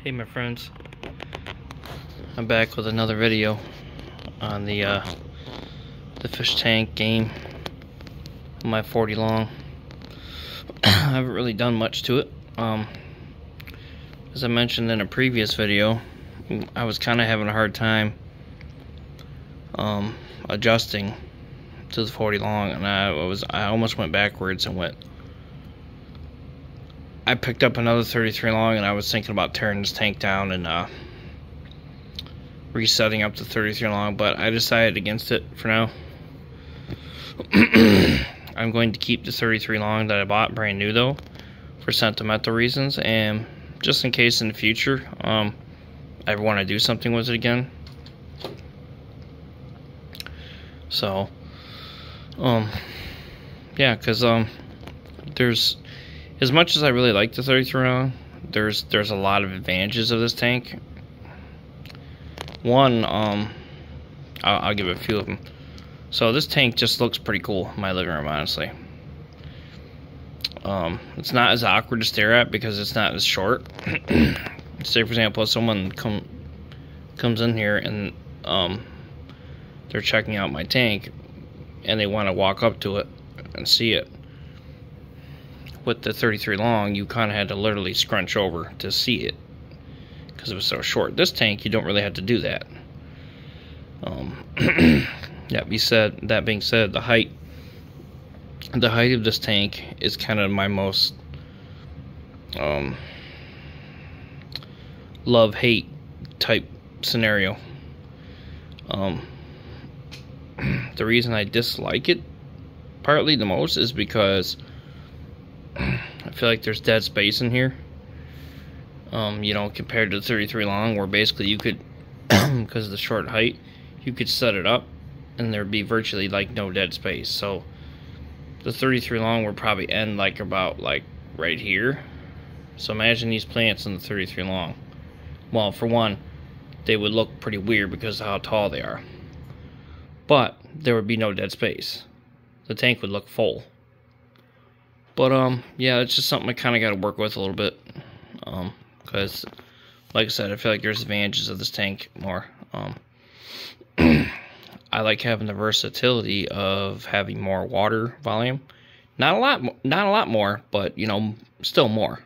Hey my friends, I'm back with another video on the fish tank game, my 40 long. I haven't really done much to it. As I mentioned in a previous video, I was kind of having a hard time adjusting to the 40 long, and I almost went backwards and I picked up another 33 long, and I was thinking about tearing this tank down and resetting up the 33 long, but I decided against it for now. I'm going to keep the 33 long that I bought brand new though, for sentimental reasons, and just in case in the future I ever want to do something with it again. So yeah, because there's, as much as I really like the 33 long, there's a lot of advantages of this tank. One, I'll give a few of them. So this tank just looks pretty cool in my living room, honestly. It's not as awkward to stare at because it's not as short. Say for example, if someone comes in here and they're checking out my tank and they want to walk up to it and see it. With the 33 long, you kind of had to literally scrunch over to see it because it was so short. This tank, you don't really have to do that. That being said, the height of this tank is kind of my most love-hate type scenario. The reason I dislike it partly the most is because I feel like there's dead space in here. You know, compared to the 33 long, where basically you could, because of the short height, you could set it up and there'd be virtually like no dead space. So the 33 long would probably end like about like right here. So imagine these plants in the 33 long. Well, for one, they would look pretty weird because of how tall they are. But there would be no dead space. The tank would look full. But yeah, it's just something I kind of got to work with a little bit. Because, like I said, I feel like there's advantages of this tank more. I like having the versatility of having more water volume. Not a lot more, but you know, still more.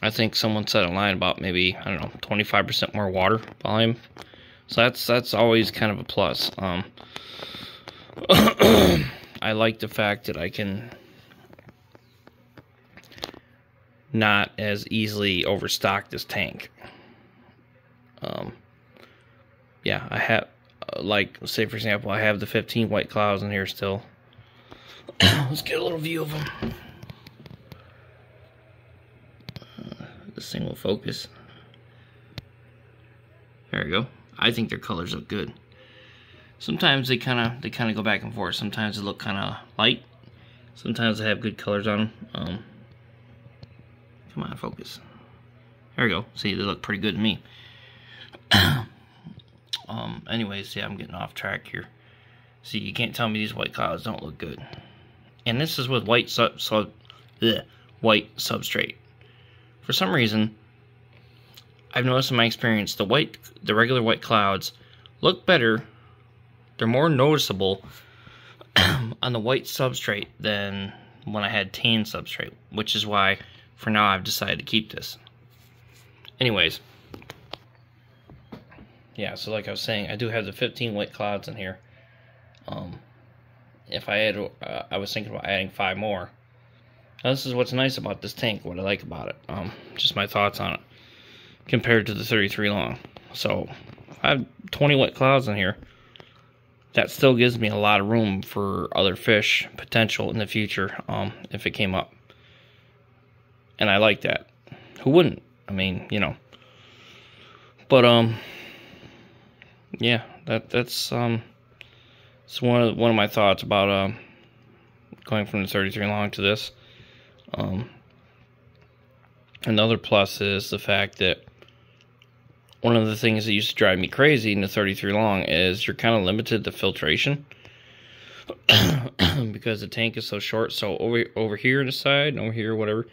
I think someone said online about maybe, I don't know, 25% more water volume. So that's always kind of a plus. I like the fact that I can not as easily overstock this tank. Yeah, I have, like, say for example, I have the 15 white clouds in here still. Let's get a little view of them. This thing will focus. There we go. I think their colors look good. Sometimes they kind of go back and forth. Sometimes they look kind of light. Sometimes they have good colors on them. Come on, focus. There we go. See, they look pretty good to me. Anyways, yeah, I'm getting off track here. See, you can't tell me these white clouds don't look good. And this is with white white substrate. For some reason, I've noticed in my experience, the regular white clouds look better. They're more noticeable on the white substrate than when I had tan substrate, which is why for now I've decided to keep this. Anyways, yeah, so like I was saying, I do have the 15 white clouds in here. If I had, I was thinking about adding 5 more. Now, this is what's nice about this tank, what I like about it. Just my thoughts on it compared to the 33 long. So I have 20 white clouds in here. That still gives me a lot of room for other fish potential in the future, if it came up. And I like that. Who wouldn't? I mean, you know. But yeah, that's it's one of my thoughts about going from the 33 long to this. Another plus is the fact that one of the things that used to drive me crazy in the 33 long is you're kind of limited to filtration because the tank is so short. So over here on the side and over here, whatever,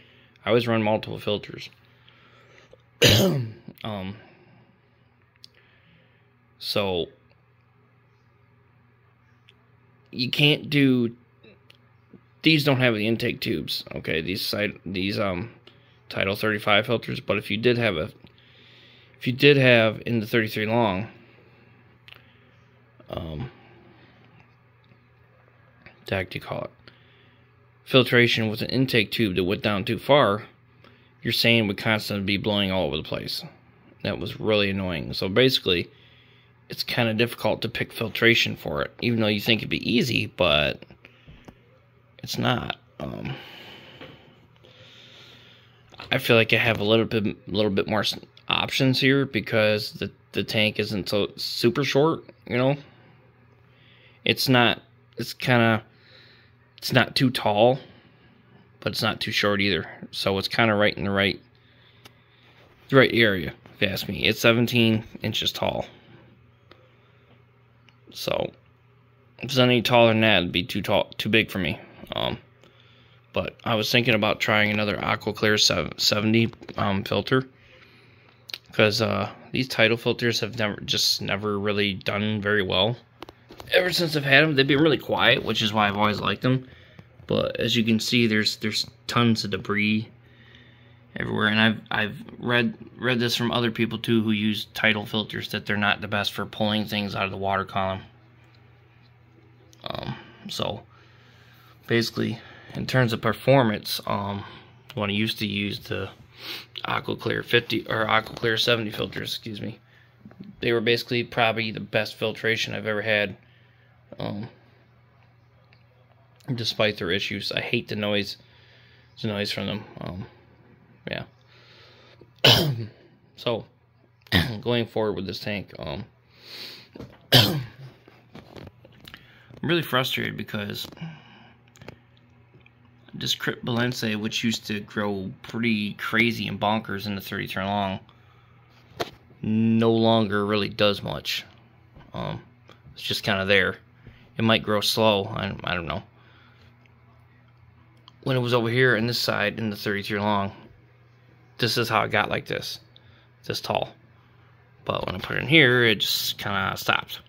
I always run multiple filters. So you can't do, these don't have the intake tubes, okay, these Title 35 filters, but if you did have in the 33 long, what the heck do you call it, filtration with an intake tube that went down too far, your sand would constantly be blowing all over the place. That was really annoying. So basically, it's kind of difficult to pick filtration for it, even though you think it'd be easy, but it's not. I feel like I have a little bit more options here because the tank isn't so super short, you know. It's not too tall, but it's not too short either. So it's kind of right in the right area, if you ask me. It's 17 inches tall. So if it's any taller than that, it'd be too big for me. But I was thinking about trying another AquaClear 70 filter, because these Title filters have never really done very well. Ever since I've had them, they've been really quiet, which is why I've always liked them. But as you can see, there's tons of debris everywhere, and I've read this from other people too who use Title filters, that they're not the best for pulling things out of the water column. So basically, in terms of performance, when I used to use the AquaClear 50 or AquaClear 70 filters, excuse me, they were basically probably the best filtration I've ever had. Despite their issues, I hate the noise from them. Yeah. So going forward with this tank, I'm really frustrated because this cryptbalense, which used to grow pretty crazy and bonkers in the 33 long, no longer really does much. It's just kind of there. It might grow slow. I don't know. When it was over here in this side in the 33 long, this is how it got like this tall. But when I put it in here, it just kind of stopped.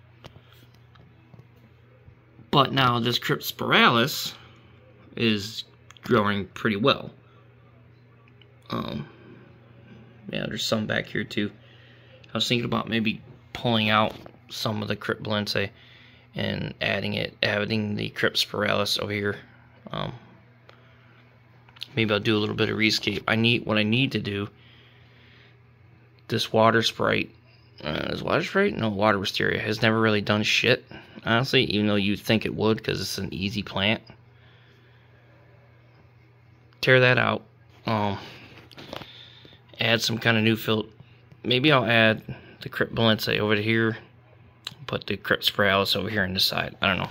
But now this cryptspiralis is growing pretty well. Yeah, there's some back here too. I was thinking about maybe pulling out some of the cryptbalense and adding the cryptspiralis over here. Maybe I'll do a little bit of rescape. What I need to do. This water sprite. Is water sprite? No, water wisteria has never really done shit, honestly, even though you'd think it would because it's an easy plant. Tear that out. Add some kind of new filter. Maybe I'll add the cryptbalense over to here. Put the cryptspiralis over here on this side. I don't know.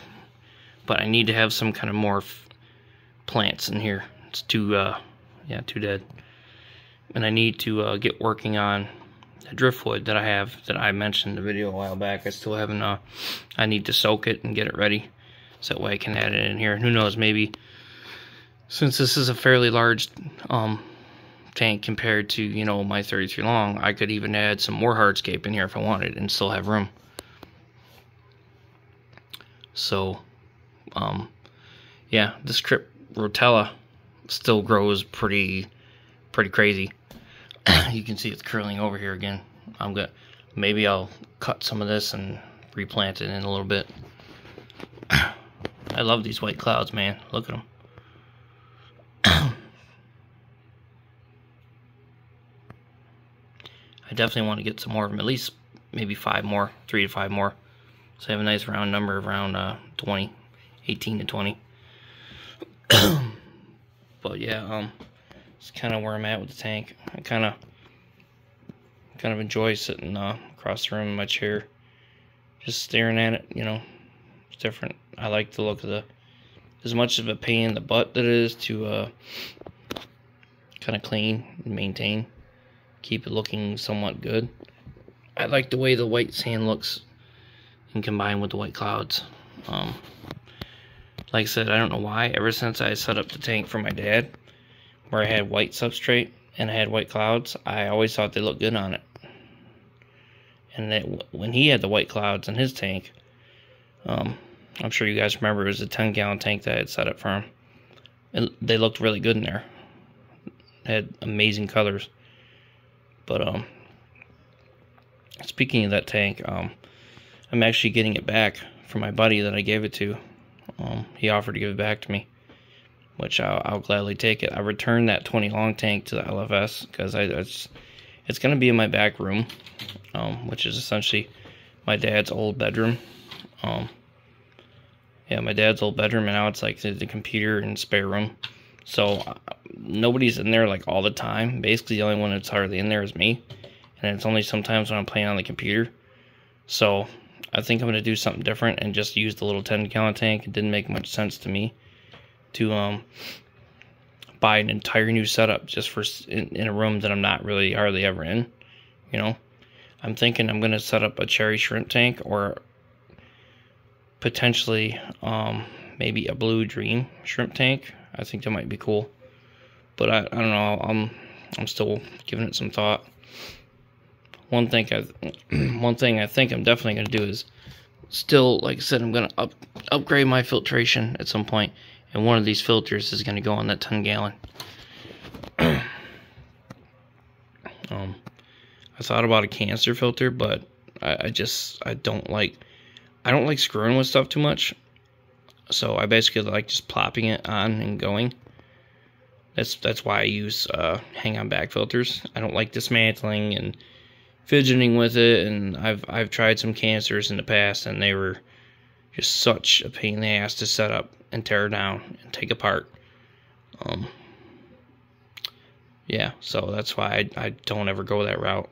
But I need to have some kind of more plants in here. It's too dead. And I need to get working on the driftwood that I mentioned in the video a while back. I still haven't, I need to soak it and get it ready. So that way I can add it in here. And who knows, maybe, since this is a fairly large tank compared to, you know, my 33 long, I could even add some more hardscape in here if I wanted and still have room. So, yeah, this crypt rotella still grows pretty crazy. You can see it's curling over here again. Maybe I'll cut some of this and replant it in a little bit. I love these white clouds, man. Look at them. I definitely want to get some more of them, at least maybe 3 to 5 more. So I have a nice round number of around 20, 18 to 20. But yeah, it's kind of where I'm at with the tank. I kind of enjoy sitting across the room in my chair, just staring at it. You know, it's different. I like the look of as much of a pain in the butt that it is to kind of clean and maintain, keep it looking somewhat good. I like the way the white sand looks and combined with the white clouds. Like I said, I don't know why, ever since I set up the tank for my dad, where I had white substrate and I had white clouds, I always thought they looked good on it. And that when he had the white clouds in his tank, I'm sure you guys remember it was a 10-gallon tank that I had set up for him. And they looked really good in there. They had amazing colors. But speaking of that tank, I'm actually getting it back from my buddy that I gave it to. He offered to give it back to me, which I'll gladly take it. I returned that 20 long tank to the LFS because it's going to be in my back room, which is essentially my dad's old bedroom. Yeah, my dad's old bedroom, and now it's like the computer and spare room. So nobody's in there like all the time. Basically, the only one that's hardly in there is me, and it's only sometimes when I'm playing on the computer. So I think I'm going to do something different and just use the little 10-gallon tank. It didn't make much sense to me to buy an entire new setup just for in a room that I'm not really hardly ever in. You know, I'm thinking I'm going to set up a cherry shrimp tank, or potentially maybe a blue dream shrimp tank. I think that might be cool, but I don't know. I'm still giving it some thought. One thing I think I'm definitely going to do is still, like I said, I'm going to upgrade my filtration at some point, and one of these filters is going to go on that 10-gallon. I thought about a canister filter, but I don't like screwing with stuff too much. So I basically like just plopping it on and going. That's why I use hang-on back filters. I don't like dismantling and fidgeting with it, and I've tried some canisters in the past, and they were just such a pain in the ass to set up and tear down and take apart. Yeah, so that's why I don't ever go that route.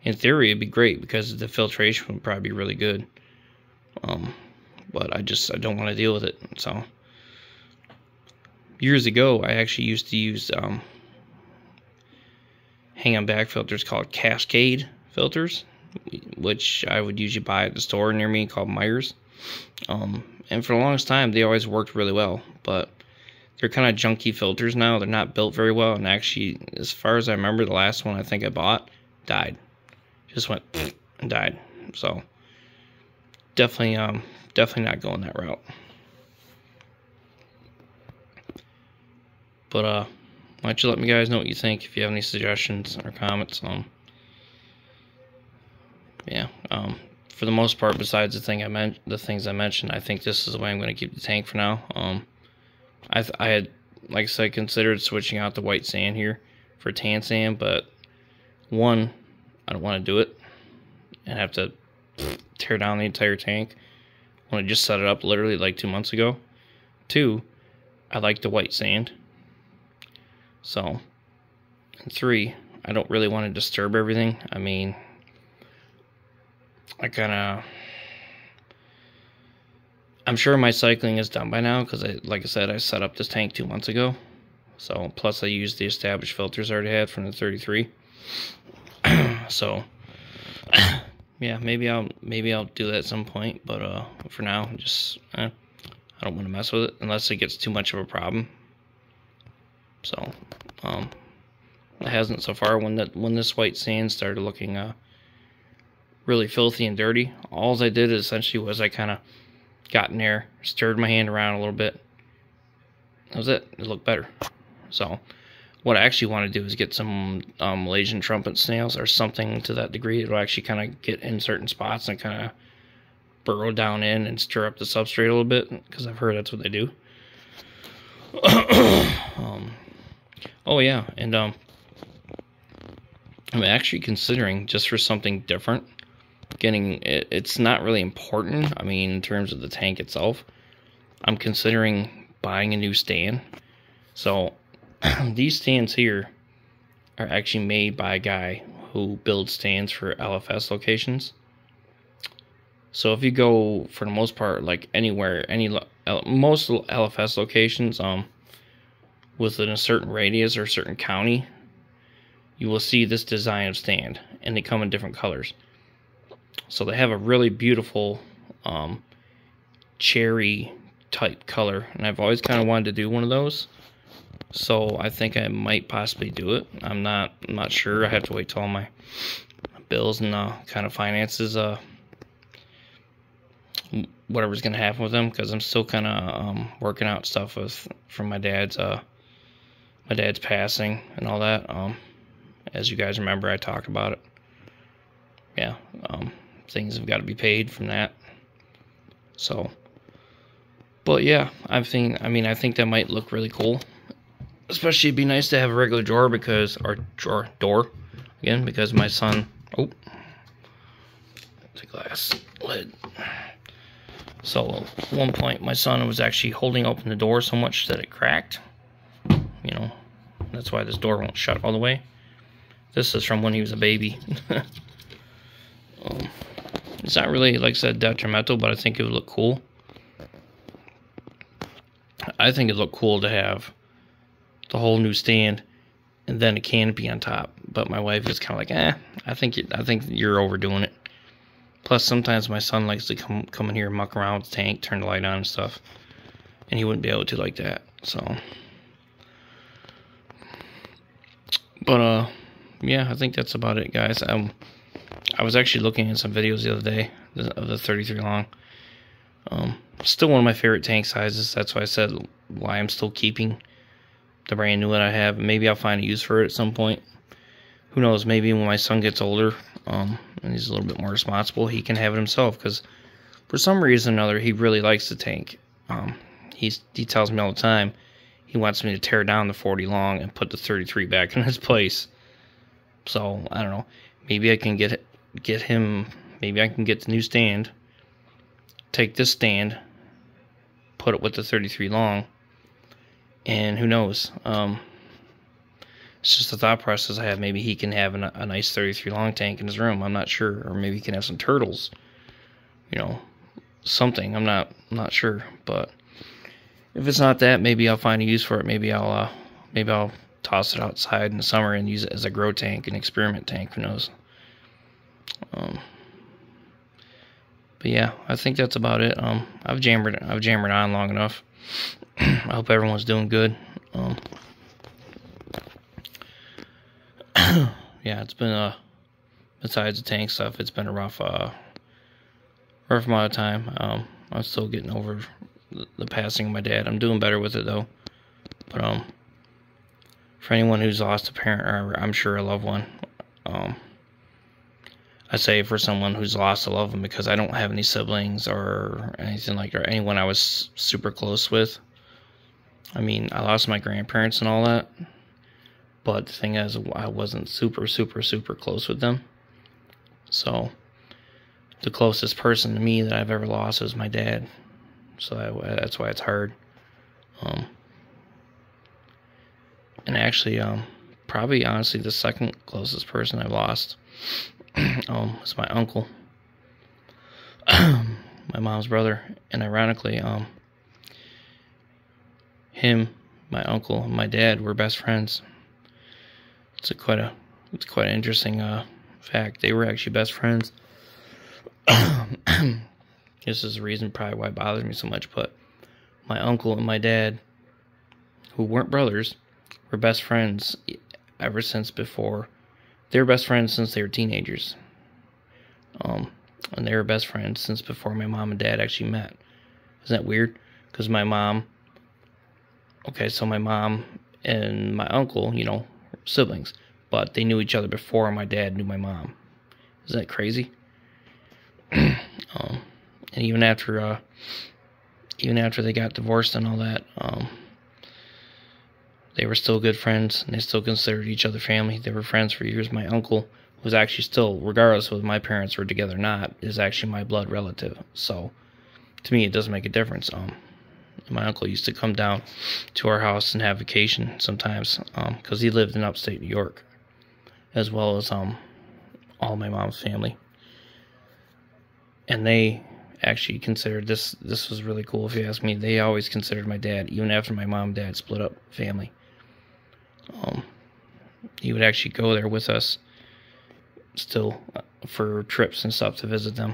In theory, it'd be great because the filtration would probably be really good. But I don't want to deal with it. So years ago, I actually used to use hang-on back filters called Cascade filters, which I would usually buy at the store near me called Myers. And for the longest time, they always worked really well, but they're kind of junky filters now. They're not built very well, and actually, as far as I remember, the last one I think I bought died. Just went and died. So definitely not going that route. But why don't you let me guys know what you think if you have any suggestions or comments. Yeah. For the most part, besides the things I mentioned, I think this is the way I'm going to keep the tank for now. I had, like I said, considered switching out the white sand here for tan sand, but one, I don't want to do it and have to tear down the entire tank when I just set it up literally like 2 months ago. Two, I like the white sand. So, and three, I don't really want to disturb everything. I mean, I'm sure my cycling is done by now because, like I said, I set up this tank 2 months ago. So, plus I used the established filters I already had from the 33. So, yeah, maybe I'll do that at some point. But for now, I don't want to mess with it unless it gets too much of a problem. So, it hasn't so far. When this white sand started looking really filthy and dirty, all I did essentially was I kind of got in there, stirred my hand around a little bit. That was it. It looked better. So what I actually want to do is get some Malaysian trumpet snails or something to that degree. It'll actually kind of get in certain spots and kind of burrow down in and stir up the substrate a little bit, because I've heard that's what they do. Oh yeah, and I'm actually considering, just for something different, getting it's not really important, I mean, in terms of the tank itself, I'm considering buying a new stand. So these stands here are actually made by a guy who builds stands for LFS locations. So if you go, for the most part, like anywhere, most LFS locations, within a certain radius or a certain county, you will see this design of stand, and they come in different colors. So they have a really beautiful cherry type color, and I've always kind of wanted to do one of those. So I think I might possibly do it. I'm not sure. I have to wait till all my bills and kind of finances, whatever's gonna happen with them, because I'm still kind of working out stuff from my dad's passing and all that. As you guys remember, I talked about it. Yeah, things have got to be paid from that. So, but yeah, I think that might look really cool. Especially, it'd be nice to have a regular drawer because door again, because my son. Oh, it's a glass lid. So at one point, my son was actually holding open the door so much that it cracked. You know, that's why this door won't shut all the way. This is from when he was a baby. It's not really, like I said, detrimental, but I think it would look cool. I think it'd look cool to have the whole new stand and then a canopy on top. But my wife is kind of like, I think you're overdoing it. Plus, sometimes my son likes to come in here and muck around with the tank, turn the light on and stuff, and he wouldn't be able to like that. So, but yeah, I think that's about it, guys. I was actually looking at some videos the other day of the 33 long. Still one of my favorite tank sizes. That's why I said why I'm still keeping the brand new one I have. Maybe I'll find a use for it at some point. Who knows? Maybe when my son gets older, and he's a little bit more responsible, he can have it himself. Because for some reason or another, he really likes the tank. He tells me all the time he wants me to tear down the 40 long and put the 33 back in its place. So I don't know. Maybe I can get him. Maybe I can get the new stand. Take this stand, put it with the 33 long, and who knows? It's just a thought process I have. Maybe he can have a nice 33 long tank in his room. I'm not sure, or maybe he can have some turtles. You know, something. I'm not sure, but if it's not that, maybe I'll find a use for it. Maybe I'll toss it outside in the summer and use it as a grow tank, an experiment tank. Who knows? But yeah, I think that's about it. I've jammered on long enough. I hope everyone's doing good. Yeah, it's been besides the tank stuff, it's been a rough amount of time. I'm still getting over the passing of my dad. I'm doing better with it though. But for anyone who's lost a parent, or I'm sure a loved one, I say for someone who's lost a loved one, because I don't have any siblings or anything like that, or anyone I was super close with. I mean, I lost my grandparents and all that, but the thing is, I wasn't super close with them. So the closest person to me that I've ever lost is my dad. So that's why it's hard. And actually, probably honestly the second closest person I've lost was my uncle, my mom's brother. And ironically, him, my uncle, and my dad were best friends. It's quite an interesting fact. They were actually best friends. This is the reason probably why it bothers me so much, but my uncle and my dad, who weren't brothers, were best friends ever since before. They were best friends since they were teenagers. And they were best friends since before my mom and dad actually met. Isn't that weird? Because my mom and my uncle, siblings, but they knew each other before my dad knew my mom. Isn't that crazy? And even after they got divorced and all that, they were still good friends, and they still considered each other family. They were friends for years. My uncle was actually still, regardless of whether my parents were together or not, is actually my blood relative. So, to me, it doesn't make a difference. My uncle used to come down to our house and have vacation sometimes, because he lived in upstate New York, as well as all my mom's family. And they actually considered this was really cool, if you ask me. They always considered my dad, even after my mom and dad split up, family. He would actually go there with us still for trips and stuff to visit them.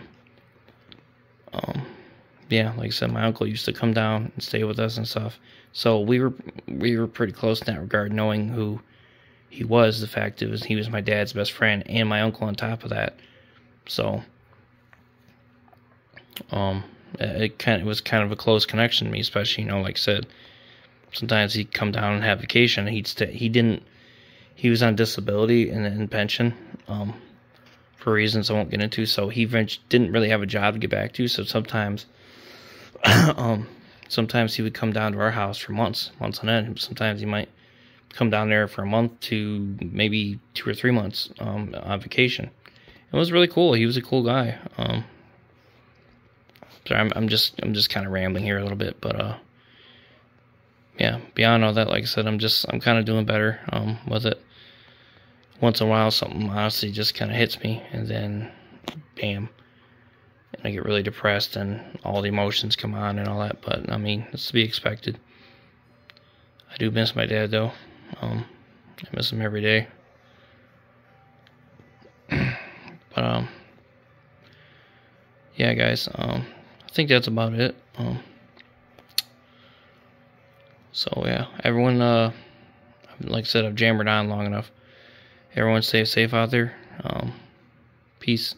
yeah, like I said, my uncle used to come down and stay with us and stuff. So we were pretty close in that regard, knowing who he was. The fact is, he was my dad's best friend and my uncle on top of that. So, it was kind of a close connection to me, especially, like I said, sometimes he'd come down and have vacation. He'd stay. He was on disability and pension, for reasons I won't get into. So he didn't really have a job to get back to. So sometimes, sometimes he would come down to our house for months on end. Sometimes he might come down there for a month to maybe 2 or 3 months, on vacation. It was really cool. He was a cool guy. Sorry, I'm just kind of rambling here a little bit, but yeah. Beyond all that, like I said, I'm kind of doing better with it. Once in a while, something honestly just kind of hits me, and then bam, and I get really depressed, and all the emotions come on and all that. But I mean, it's to be expected. I do miss my dad, though. I miss him every day. But yeah, guys. I think that's about it. So yeah, everyone. Like I said, I've jammered on long enough. Everyone stay safe out there. Peace.